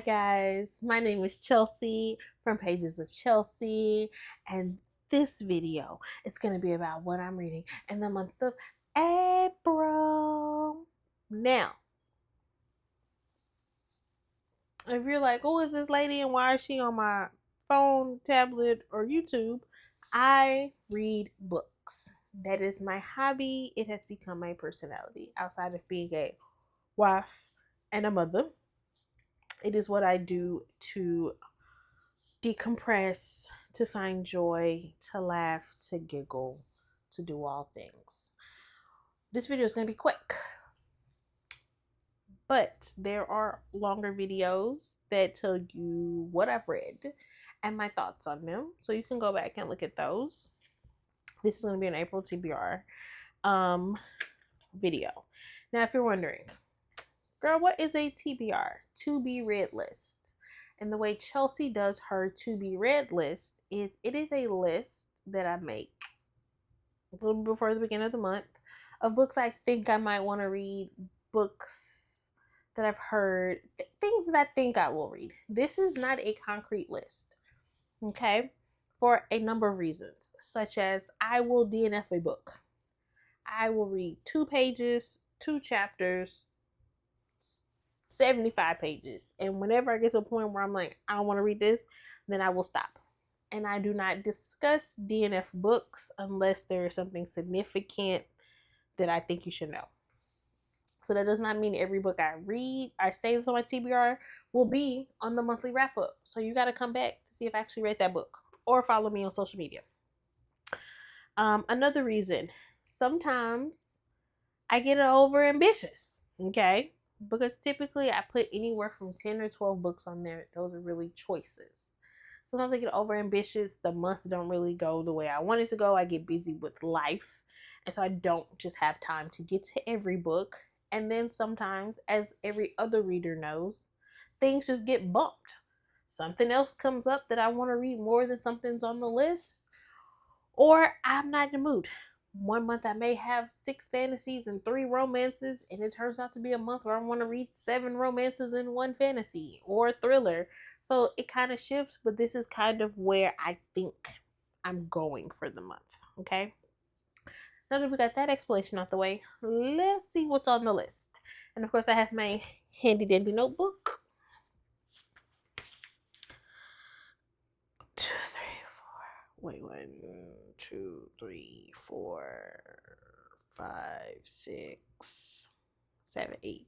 Hi guys, my name is Chelsea from Pages of Chelsea, and this video is going to be about what I'm reading in the month of April. Now, if you're like, who is this lady and why is she on my phone, tablet, or YouTube? I read books. That is my hobby. It has become my personality outside of being a wife and a mother. It is what I do to decompress, to find joy, to laugh, to giggle, to do all things. This video is going to be quick, but there are longer videos that tell you what I've read and my thoughts on them. So you can go back and look at those. This is going to be an April TBR video. Now, if you're wondering, girl, what is a TBR? To be read list. And the way Chelsea does her to be read list is it is a list that I make a little before the beginning of the month of books I think I might want to read, books that I've heard, things that I think I will read. This is not a concrete list, okay? For a number of reasons, such as I will DNF a book. I will read 2 pages, 2 chapters, 75 pages. And whenever I get to a point where I'm like, I don't want to read this, then I will stop. And I do not discuss DNF books unless there is something significant that I think you should know. So that does not mean every book I read, I save on my TBR, will be on the monthly wrap up. So you got to come back to see if I actually read that book or follow me on social media. Another reason, sometimes I get over ambitious, okay? Because typically I put anywhere from 10 or 12 books on there. Those are really choices. Sometimes I get over ambitious. The month don't really go the way I want it to go. I get busy with life. And so I don't just have time to get to every book. And then sometimes, as every other reader knows, things just get bumped. Something else comes up that I want to read more than something's on the list. Or I'm not in the mood. One month I may have 6 fantasies and 3 romances, and it turns out to be a month where I want to read 7 romances and 1 fantasy or thriller. So it kind of shifts, but this is kind of where I think I'm going for the month. Okay. Now that we got that explanation out the way, let's see what's on the list. And of course, I have my handy dandy notebook. 2, 3, 4. Wait, 1, 2, 3, 4, 5, 6, 7, 8.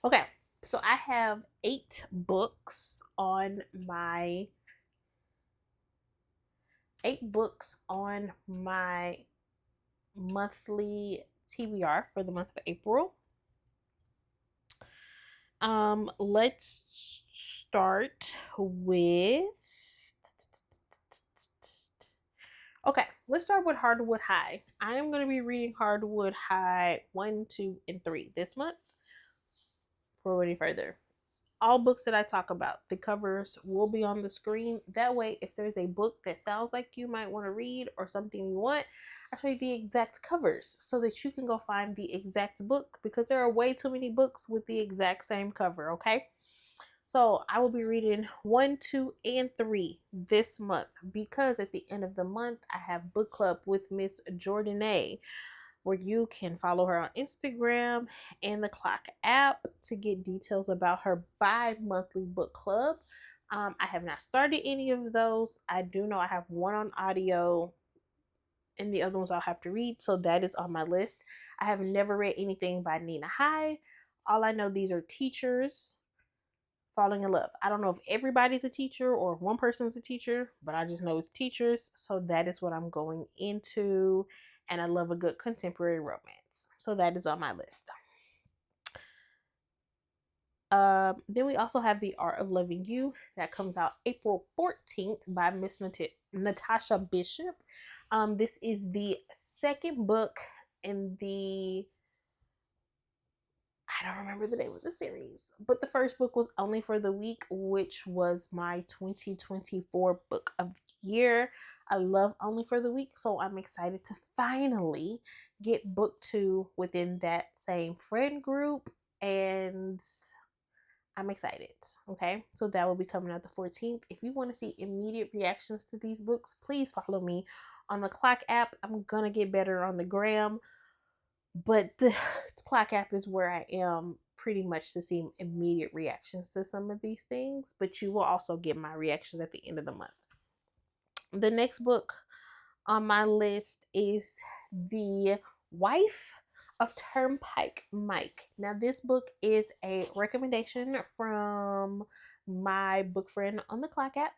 Okay, so I have 8 books on my monthly TBR for the month of April. Let's start with let's start with Hardwood High. I am going to be reading Hardwood High 1, 2, and 3 this month. For any further, all books that I talk about, the covers will be on the screen. That way, if there's a book that sounds like you might want to read or something you want, I'll show you the exact covers so that you can go find the exact book, because there are way too many books with the exact same cover, okay? So I will be reading 1, 2, and 3 this month, because at the end of the month, I have book club with Miss Jordanae, where you can follow her on Instagram and the Clock app to get details about her bi-monthly book club. I have not started any of those. I do know I have one on audio and the other ones I'll have to read, so that is on my list. I have never read anything by Nina High. All I know, these are teachers falling in love. I don't know if everybody's a teacher or one person's a teacher, but I just know it's teachers. So that is what I'm going into. And I love a good contemporary romance. So that is on my list. Then we also have The Art of Loving You. That comes out April 14th by Miss Natasha Bishop. This is the second book in the I don't remember the name of the series, but the first book was Only for the Week, which was my 2024 book of the year. I love Only for the Week, so I'm excited to finally get book 2 within that same friend group, and I'm excited. Okay, so that will be coming out the 14th. If you want to see immediate reactions to these books, please follow me on the Clock app. I'm gonna get better on the gram, but the Clock app is where I am pretty much to see immediate reactions to some of these things, but you will also get my reactions at the end of the month. The next book on my list is The Wife of Turnpike Mike. Now, this book is a recommendation from my book friend on the Clock app.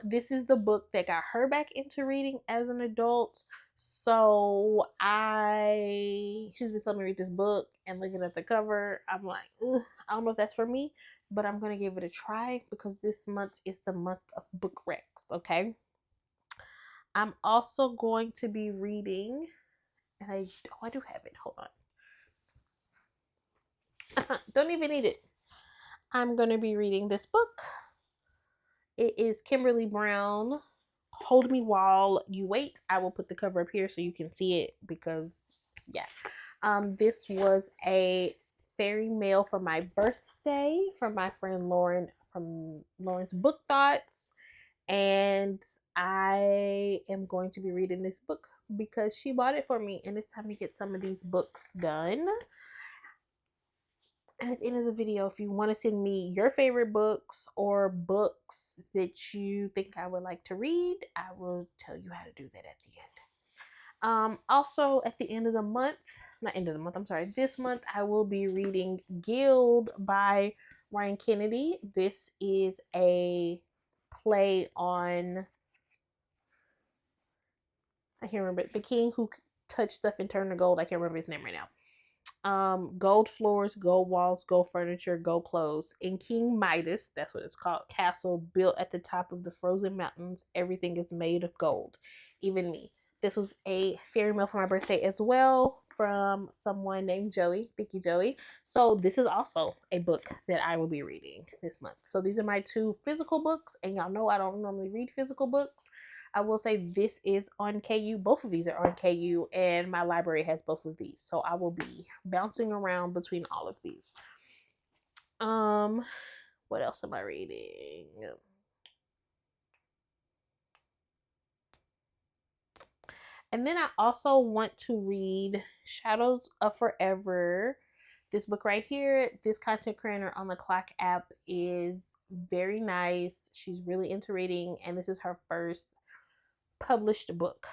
This is the book that got her back into reading as an adult. So she's been telling me to read this book, and looking at the cover, I'm like, ugh, I don't know if that's for me, but I'm gonna give it a try because this month is the month of book recs. Okay. I'm also going to be reading, and I do have it. Hold on. Don't even need it. I'm going to be reading this book. It is Kimberly Brown, Hold Me While You Wait. I will put the cover up here so you can see it because, yeah. This was a fairy mail for my birthday from my friend Lauren from Lauren's Book Thoughts. And I am going to be reading this book because she bought it for me, and it's time to get some of these books done. And at the end of the video, if you want to send me your favorite books or books that you think I would like to read, I will tell you how to do that at the end. Also at the end of the month, not end of the month, I'm sorry, this month I will be reading Guild by Ryan Kennedy. This is a play on, I can't remember, the king who touched stuff and turned to gold. I can't remember his name right now. Gold floors, gold walls, gold furniture, gold clothes. In King Midas, that's what it's called, castle built at the top of the frozen mountains. Everything is made of gold, even me. This was a fairy mail for my birthday as well from someone named Joey, Vicky Joey. So this is also a book that I will be reading this month. So these are my 2 physical books, and y'all know I don't normally read physical books. I will say this is on KU. Both of these are on KU, and my library has both of these. So I will be bouncing around between all of these. What else am I reading? And then I also want to read Shadows of Forever. This book right here, this content creator on the Clock app is very nice. She's really into reading, and this is her first published book,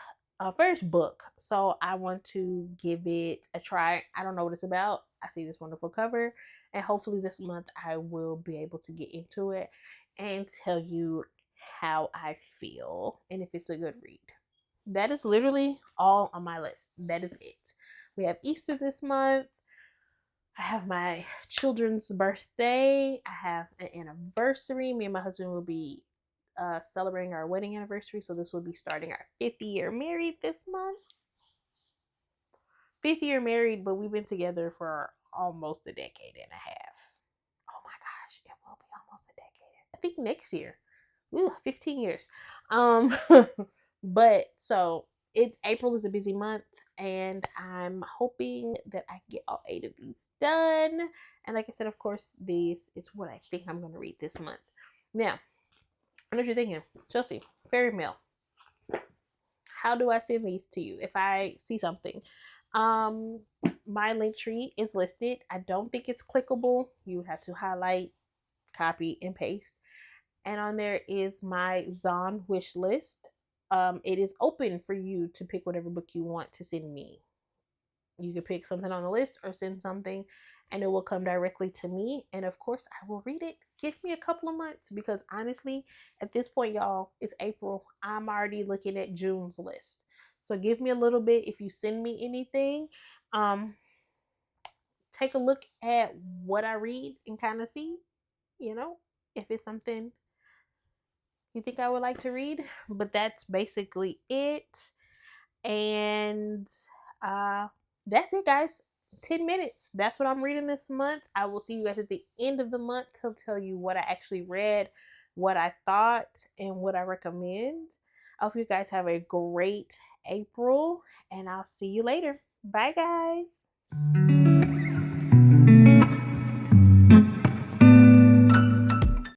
first book. So I want to give it a try. I don't know what it's about. I see this wonderful cover, and hopefully this month I will be able to get into it and tell you how I feel and if it's a good read. That is literally all on my list. That is it. We have Easter this month. I have my children's birthday. I have an anniversary. Me and my husband will be celebrating our wedding anniversary. So this will be starting our 5th year married this month. 5th year married, but we've been together for almost a decade and a half. Oh my gosh, it will be almost a decade. I think next year. Ooh, 15 years. But so April is a busy month, and I'm hoping that I get all 8 of these done. And like I said, of course, this is what I think I'm going to read this month. Now, I know what you're thinking, Chelsea, fairy mail. How do I send these to you if I see something? My link tree is listed. I don't think it's clickable. You have to highlight, copy, and paste. And on there is my Zon wish list. It is open for you to pick whatever book you want to send me. You can pick something on the list or send something, and it will come directly to me. And of course, I will read it. Give me a couple of months, because honestly, at this point, y'all, it's April. I'm already looking at June's list. So give me a little bit. If you send me anything, take a look at what I read and kind of see, if it's something you think I would like to read. But that's basically it. And that's it, guys. 10 minutes. That's what I'm reading this month. I will see you guys at the end of the month to tell you what I actually read, what I thought, and what I recommend. I hope you guys have a great April, and I'll see you later. Bye, guys.